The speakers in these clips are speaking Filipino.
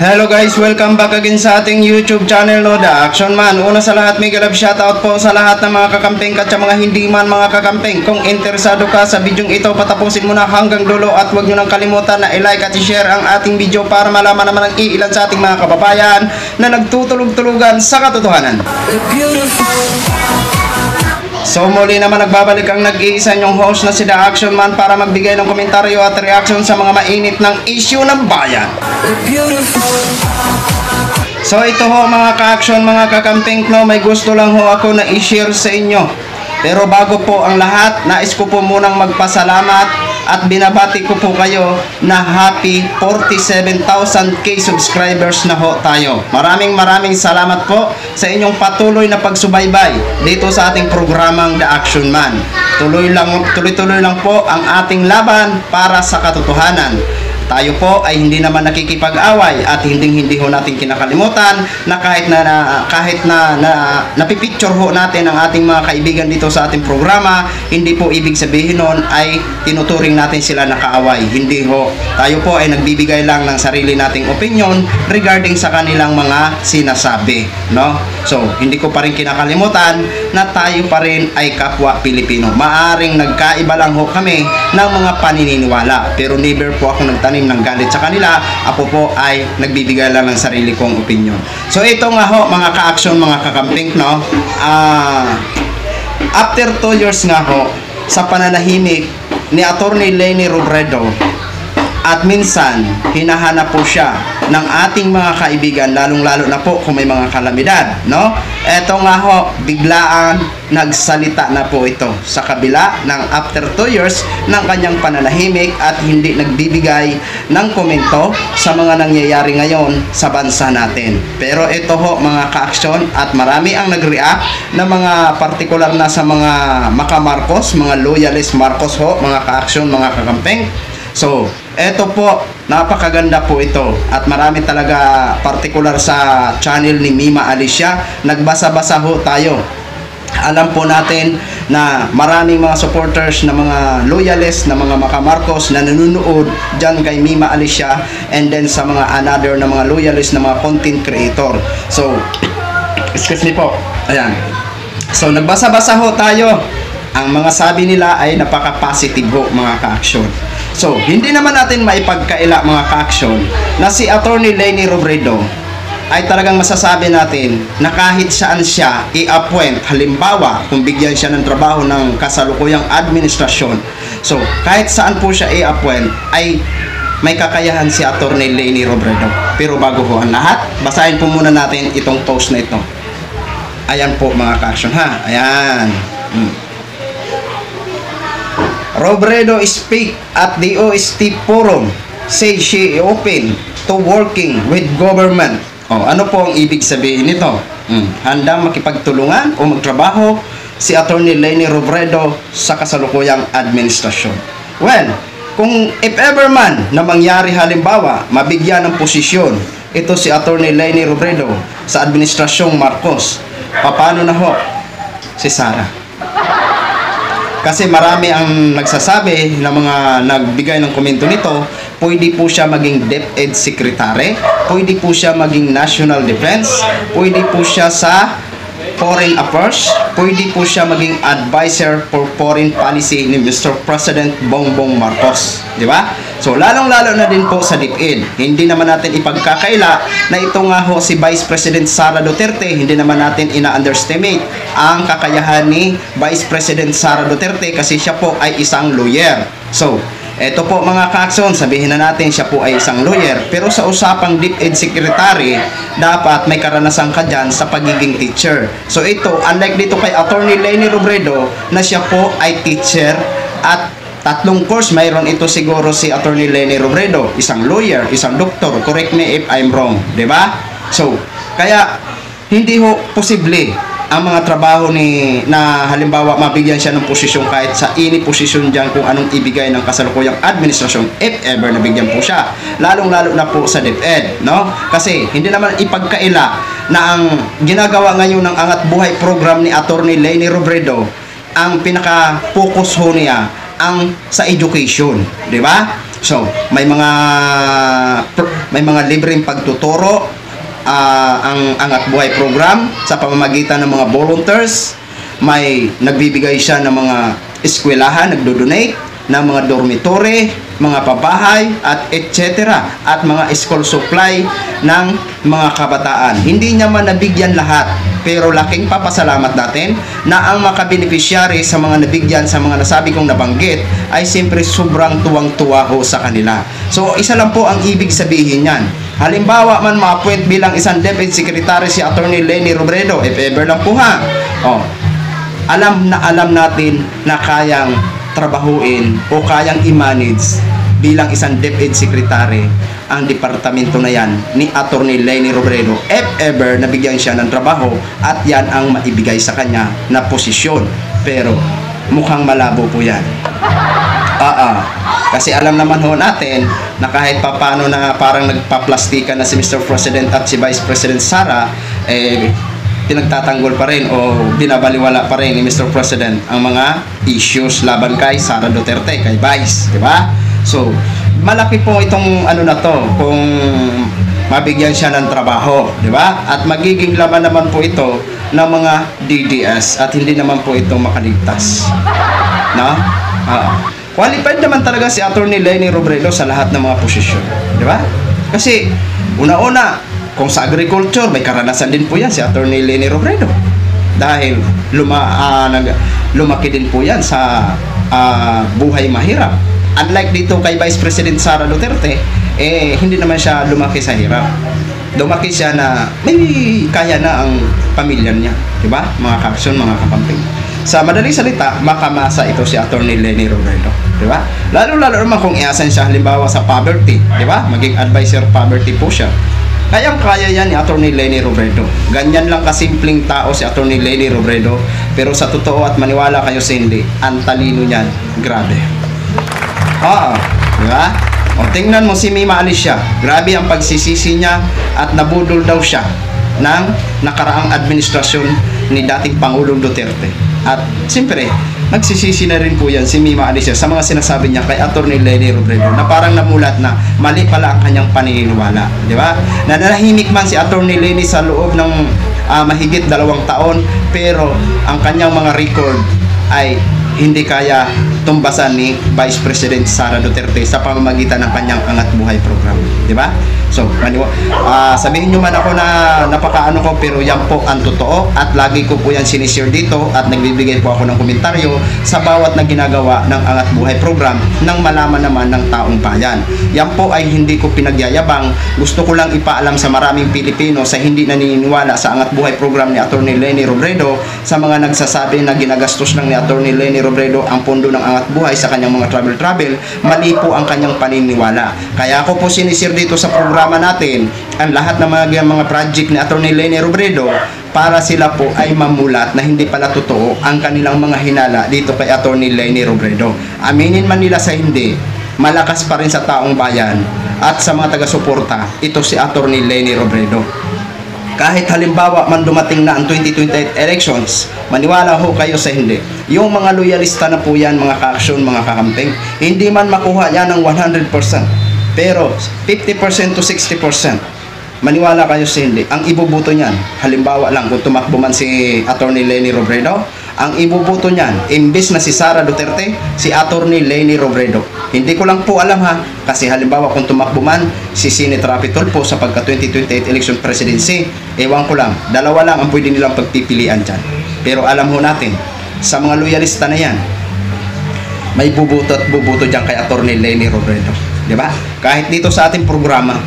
Hello guys, welcome back again sa ating YouTube channel, no, The Action Man. Una sa lahat, mega love shoutout po sa lahat ng mga kakamping at sa mga hindi man mga kakamping. Kung interesado ka sa video ito, patapusin mo na hanggang dulo at huwag nyo nang kalimutan na i-like at i-share ang ating video para malaman naman ang iilan sa ating mga kababayan na nagtutulog-tulugan sa katotohanan. So muli naman nagbabalik ang nag-iisa nyong host na si The Action Man para magbigay ng komentaryo at reaction sa mga mainit ng issue ng bayan. So ito ho mga ka-action, mga kakamping, no, may gusto lang ho ako na i-share sa inyo. Pero bago po ang lahat, nais ko po munang magpasalamat at binabati ko po kayo na happy 47,000k subscribers na ho tayo. Maraming salamat po sa inyong patuloy na pagsubaybay dito sa ating programang The Action Man. Tuloy-tuloy lang po ang ating laban para sa katotohanan. Tayo po ay hindi naman nakikipag-away at hindi ho natin kinakalimutan na kahit na napipicture ho natin ang ating mga kaibigan dito sa ating programa, hindi po ibig sabihin nun ay tinuturing natin sila na kaaway. Hindi ho. Tayo po ay nagbibigay lang ng sarili nating opinion regarding sa kanilang mga sinasabi, no? So, hindi ko pa rin kinakalimutan na tayo pa rin ay kapwa Pilipino. Maaring nagkaiba lang ho kami ng mga paniniwala, pero never po ako nagtanim ng galit sa kanila. Ako po ay nagbibigay lang ng sarili kong opinion. So ito nga ho mga ka-action, mga kakamping, no, after 2 years nga ho sa pananahimik ni Attorney Leni Robredo, at minsan hinahanap po siya ng ating mga kaibigan, lalong-lalo na po kung may mga kalamidad, no? Eto nga ho, biglaan nagsalita na po ito sa kabila ng after 2 years ng kanyang pananahimik at hindi nagbibigay ng komento sa mga nangyayari ngayon sa bansa natin. Pero ito ho mga ka-action, at marami ang nag-react na mga partikular na sa mga maka-Marcos, mga loyalist Marcos ho, mga ka-action, mga kakampeng. So, eto po, napakaganda po ito at marami talaga partikular sa channel ni Mima Alicia. Nagbasa-basa ho tayo. Alam po natin na maraming mga supporters na mga loyalists na mga maka-Marcos na nanonood dyan kay Mima Alicia, and then sa mga another na mga loyalists na mga content creator. So, excuse me po. Ayan. So, nagbasa-basa ho tayo. Ang mga sabi nila ay napaka-positive ho mga ka-action. So, hindi naman natin maipagkaila mga ka-action na si Attorney Leni Robredo ay talagang masasabi natin na kahit saan siya i-appoint, halimbawa kung bigyan siya ng trabaho ng kasalukuyang administrasyon, so kahit saan po siya i-appoint ay may kakayahan si Attorney Leni Robredo. Pero bago ho ang lahat, basahin po muna natin itong post na ito. Ayan po mga ka-action ha, ayan. Robredo speak at the OST forum, say she open to working with government. Oh, ano po ang ibig sabihin nito? Handang makipagtulungan o magtrabaho si Attorney Leni Robredo sa kasalukuyang administrasyon. Well, kung if ever man na mangyari halimbawa mabigyan ng posisyon ito si Attorney Leni Robredo sa administrasyong Marcos, paano na ho si Sara? Kasi marami ang nagsasabi na mga nagbigay ng komento nito, pwede po siya maging DepEd Secretary, pwede po siya maging National Defense, pwede po siya sa Foreign Affairs, pwede po siya maging Advisor for Foreign Policy ni Mr. President Bongbong Marcos. Di ba? So, lalong-lalo na din po sa DepEd. Hindi naman natin ipagkakaila na ito nga ho si Vice President Sara Duterte, hindi naman natin ina-underestimate ang kakayahan ni Vice President Sara Duterte kasi siya po ay isang lawyer. So, eto po mga ka-action, sabihin na natin siya po ay isang lawyer, pero sa usapang DepEd Secretary, dapat may karanasan ka dyan sa pagiging teacher. So ito, unlike dito kay Attorney Leni Robredo na siya po ay teacher at 3 course, mayroon ito siguro si Attorney Leni Robredo, isang lawyer, isang doktor, correct me if I'm wrong, di ba? So, kaya hindi ho posible ang mga trabaho na halimbawa mabigyan siya ng posisyon kahit sa posisyon dyan kung anong ibigay ng kasalukuyang administrasyon if ever nabigyan po siya, lalong-lalo na po sa DepEd, no? Kasi hindi naman ipagkaila na ang ginagawa ngayon ng Angat Buhay program ni Attorney Leni Robredo, ang pinaka-focus ho niya ang sa education, di ba? So, may mga libreng pagtuturo ang Angat Buhay program sa pamamagitan ng mga volunteers. May nagbibigay siya ng mga eskwelahan, nagdo-donate ng mga dormitory, mga pabahay, at etc. at mga school supply ng mga kabataan. Hindi niya man nabigyan lahat, pero laking papasalamat natin na ang makabeneficiary sa mga nabigyan sa mga nasabi kong nabanggit ay siyempre sobrang tuwang-tuwa ho sa kanila. So, isa lang po ang ibig sabihin niyan. Halimbawa man ma-appoint bilang isang DepEd Secretary si Attorney Leni Robredo, if ever lang po ha, alam natin na kayang trabahuin o kayang i-manage bilang isang DepEd Secretary ang departamento na yan ni Attorney Leni Robredo if ever nabigyan siya ng trabaho at yan ang maibigay sa kanya na posisyon. Pero mukhang malabo po yan. Kasi alam naman ho natin na kahit papano na parang nagpa-plastikan na si Mr. President at si Vice President Sara, pinagtatanggol pa rin o binabaliwala pa rin ni Mr. President ang mga issues laban kay Sara Duterte, kay Vice, di ba? So, malaki po itong na to kung mabigyan siya ng trabaho, di ba? At magiging laman naman po ito ng mga DDS at hindi naman po ito makaligtas. No? Qualified naman talaga si Attorney Leni Robredo sa lahat ng mga posisyon, di ba? Kasi una-una, kung sa agriculture, may karanasan din po yan si Attorney Leni Robredo. Dahil lumaki din po yan sa buhay mahirap. Unlike dito kay Vice President Sara Duterte, hindi naman siya lumaki sa hirap. Lumaki siya na may kaya na ang pamilya niya, di ba? Mga kaksyon, mga kapamping. Sa madaling salita, makamasa ito si Attorney Leni Robredo, di ba? Lalo-lalo naman kung iasan siya halimbawa sa poverty, di ba? Maging advisor poverty po siya. Kaya yan ni Attorney Leni Robredo. Ganyan lang kasimpleng tao si Attorney Leni Robredo, pero sa totoo at maniwala kayo sa hindi, ang talino niyan, grabe. Di ba? O tingnan mo si Mima Alicia, grabe ang pagsisisi niya at nabudol daw siya ng nakaraang administrasyon ni dating Pangulong Duterte. At siyempre, nagsisisi na rin po yan si Mima Alicia sa mga sinasabi niya kay Attorney Leni Robredo na parang namulat na mali pala ang kanyang paniniwala, di ba? Nanahimik man si Attorney Leni sa loob ng mahigit 2 taon, pero ang kanyang mga record ay hindi kaya tumbasan ni Vice President Sara Duterte sa pamamagitan ng kanyang Angat Buhay program, di ba? So, sabihin nyo man ako na napakaano ko, pero yan po ang totoo at lagi ko po yan sinishare dito at nagbibigay po ako ng komentaryo sa bawat na ginagawa ng Angat Buhay program nang malaman naman ng taong bayan. Yan po ay hindi ko pinagyayabang, gusto ko lang ipaalam sa maraming Pilipino sa hindi naniniwala sa Angat Buhay program ni Attorney Leni Robredo, sa mga nagsasabi na ginagastos lang ni Attorney Leni Robredo ang pondo ng Angat Buhay sa kanyang mga travel, mali po ang kanyang paniniwala. Kaya ako po sinishare dito sa programa natin ang lahat ng mga project ni Attorney Leni Robredo para sila po ay mamulat na hindi pala totoo ang kanilang mga hinala dito kay Attorney Leni Robredo. Aminin man nila sa hindi, malakas pa rin sa taong bayan at sa mga taga-suporta ito si Attorney Leni Robredo. Kahit halimbawa man dumating na ang 2028 elections, maniwala ho kayo sa hindi, yung mga loyalista na po yan, mga ka-aksyon, mga kakamping, hindi man makuha yan ng 100%, pero 50% to 60%, maniwala kayo sa hindi, ang ibubuto niyan, halimbawa lang kung tumakbo man si Attorney Leni Robredo, ang ibubuto niyan, imbes na si Sara Duterte, si Attorney Leni Robredo. Hindi ko lang po alam ha, kasi halimbawa kung tumakbo man si Senator Rapi Tulfo sa pagka 2028 election presidency, ewan ko lang, dalawa lang ang pwede nilang pagpipilian dyan. Pero alam ho natin, sa mga loyalista na yan, may bubuto at bubuto dyan kay Attorney Leni Robredo. Diba? Kahit dito sa ating programa,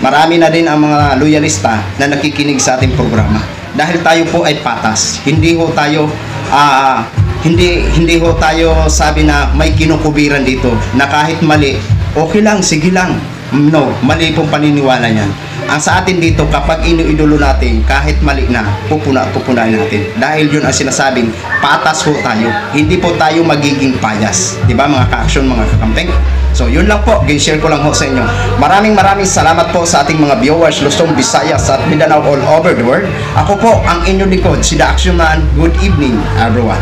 marami na din ang mga loyalista na nakikinig sa ating programa. Dahil tayo po ay patas. Hindi ho tayo sabi na may kinukubiran dito na kahit mali, okay lang, sige lang. No, mali pong paniniwala niyan. Ang sa atin dito, kapag iniidolo natin, kahit mali na, pupunahin natin. Dahil yun ang sinasabing, patas ho tayo. Hindi po tayo magiging payas. Diba mga ka-action, mga kakampeng? So, yun lang po. Share ko lang ho sa inyo. Maraming salamat po sa ating mga viewers, Luzon, Visayas at Mindanao all over the world. Ako po, ang inyong likod, si The Action Man. Good evening, everyone.